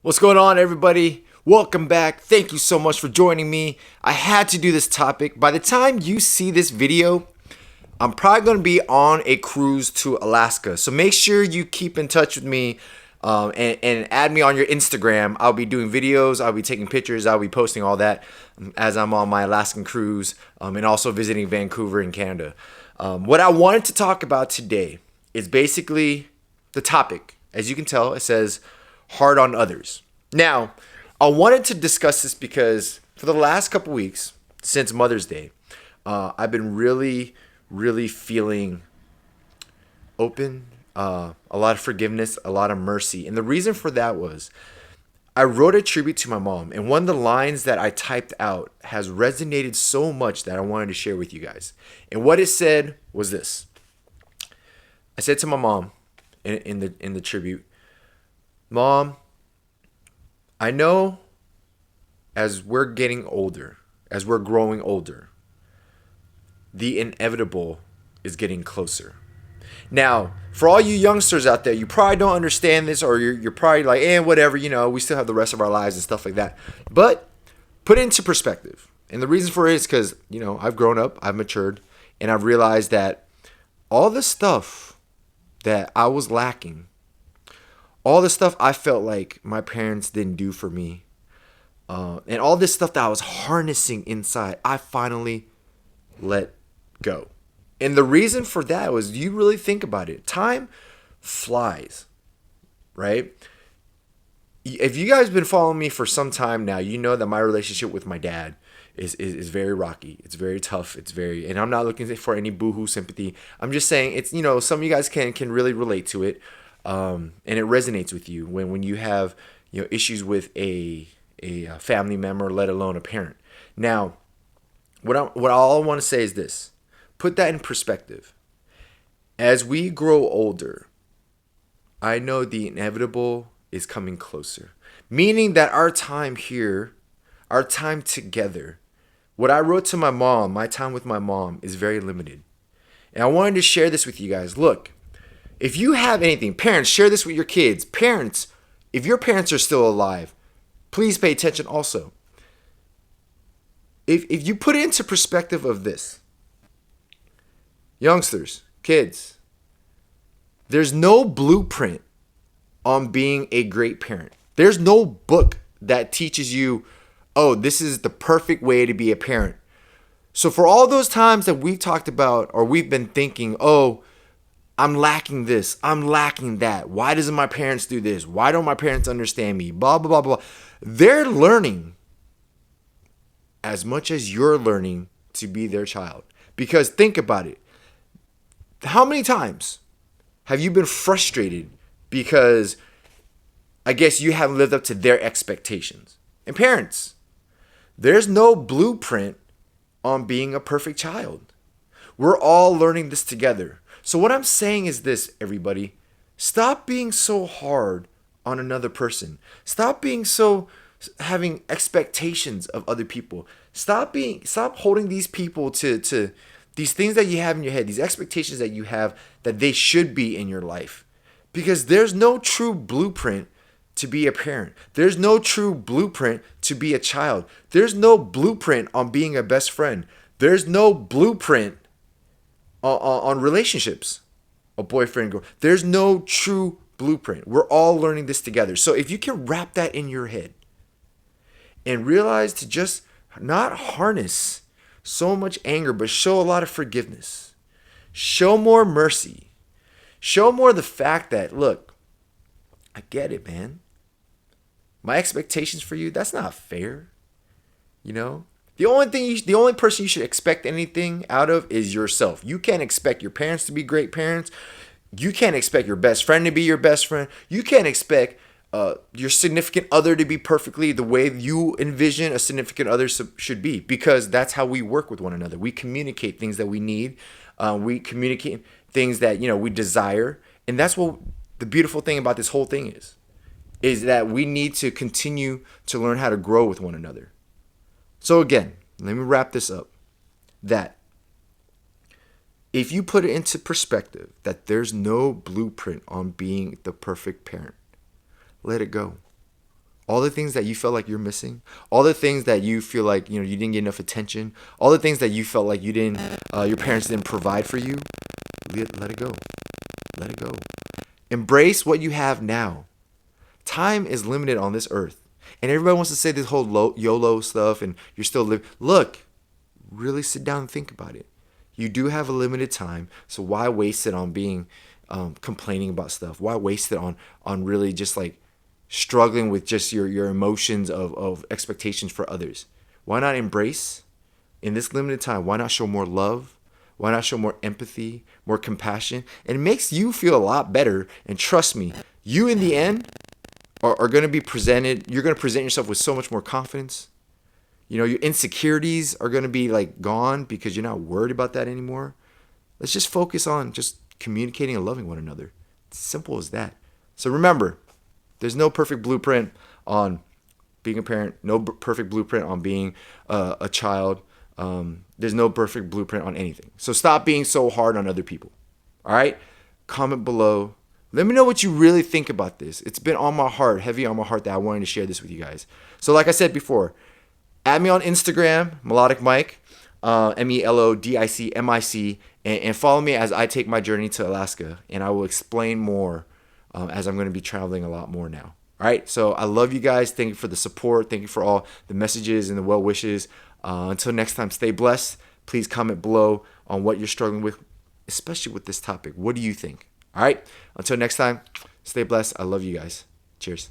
What's going on, everybody? Welcome back. Thank you so much for joining me. I had to do this topic. By the time you see this video, I'm probably going to be on a cruise to Alaska. So make sure you keep in touch with me and add me on your Instagram. I'll be doing videos. I'll be taking pictures. I'll be posting all that as I'm on my Alaskan cruise and also visiting Vancouver in Canada. What I wanted to talk about today is basically the topic. As you can tell, it says hard on others. Now, I wanted to discuss this because for the last couple weeks, since Mother's Day, I've been really feeling open, a lot of forgiveness, a lot of mercy. And the reason for that was I wrote a tribute to my mom, and one of the lines that I typed out has resonated so much that I wanted to share with you guys. And what it said was this. I said to my mom in the tribute, "Mom, I know as we're getting older, as we're growing older, the inevitable is getting closer." Now, for all you youngsters out there, you probably don't understand this, or you're probably like, whatever, we still have the rest of our lives and stuff like that. But put it into perspective. And the reason for it is because, I've grown up, I've matured, and I've realized that all the stuff that I was lacking, all the stuff I felt like my parents didn't do for me, and all this stuff that I was harnessing inside, I finally let go. And the reason for that was, you really think about it, time flies, right? If you guys have been following me for some time now, you know that my relationship with my dad is very rocky. It's very tough. And I'm not looking for any boohoo sympathy. I'm just saying it's, some of you guys can really relate to it. And it resonates with you when you have, issues with a family member, let alone a parent. Now, what all I want to say is this. Put that in perspective. As we grow older, I know the inevitable is coming closer. Meaning that our time here, our time together, what I wrote to my mom, my time with my mom, is very limited. And I wanted to share this with you guys. Look, if you have anything, parents, share this with your kids. Parents, if your parents are still alive, please pay attention also. If you put it into perspective of this, youngsters, kids, there's no blueprint on being a great parent. There's no book that teaches you, oh, this is the perfect way to be a parent. So for all those times that we've talked about, or we've been thinking, oh, I'm lacking this, I'm lacking that. Why doesn't my parents do this? Why don't my parents understand me? Blah, blah, blah, blah. They're learning as much as you're learning to be their child. Because think about it. How many times have you been frustrated because I guess you haven't lived up to their expectations? And parents, there's no blueprint on being a perfect child. We're all learning this together. So what I'm saying is this, everybody. Stop being so hard on another person. Stop being so having expectations of other people. Stop holding these people to these things that you have in your head, these expectations that you have that they should be in your life. Because there's no true blueprint to be a parent. There's no true blueprint to be a child. There's no blueprint on being a best friend. There's no blueprint on relationships, a boyfriend, girl. There's no true blueprint. We're all learning this together. So if you can wrap that in your head and realize to just not harness so much anger, but show a lot of forgiveness, show more mercy, show more the fact that, look, I get it, man. My expectations for you, that's not fair. The only person you should expect anything out of is yourself. You can't expect your parents to be great parents. You can't expect your best friend to be your best friend. You can't expect your significant other to be perfectly the way you envision a significant other should be, because that's how we work with one another. We communicate things that we need. We communicate things that we desire, and that's what the beautiful thing about this whole thing is that we need to continue to learn how to grow with one another. So again, let me wrap this up. That if you put it into perspective that there's no blueprint on being the perfect parent, let it go. all the things that you felt like you're missing, all the things that you feel like you didn't get enough attention, all the things that you felt like your parents didn't provide for you. Let it go. Let it go. Embrace what you have now. Time is limited on this earth, and everybody wants to say this whole YOLO stuff, and you're still living. Look, really sit down and think about it. You do have a limited time, so why waste it on being complaining about stuff? Why waste it on really just like struggling with just your emotions of expectations for others? Why not embrace in this limited time? Why not show more love? Why not show more empathy, more compassion? And it makes you feel a lot better. And trust me, you in the end are going to be presented. You're going to present yourself with so much more confidence. Your insecurities are going to be like gone because you're not worried about that anymore. Let's just focus on just communicating and loving one another. It's simple as that. So remember, there's no perfect blueprint on being a parent, no perfect blueprint on being a child. There's no perfect blueprint on anything. So stop being so hard on other people. All right? Comment below. Let me know what you really think about this. It's been on my heart, heavy on my heart, that I wanted to share this with you guys. So like I said before, add me on Instagram, Melodic Mike, MELODICMIC, and follow me as I take my journey to Alaska, and I will explain more as I'm going to be traveling a lot more now. All right, so I love you guys. Thank you for the support. Thank you for all the messages and the well wishes. Until next time, stay blessed. Please comment below on what you're struggling with, especially with this topic. What do you think? All right, until next time, stay blessed. I love you guys. Cheers.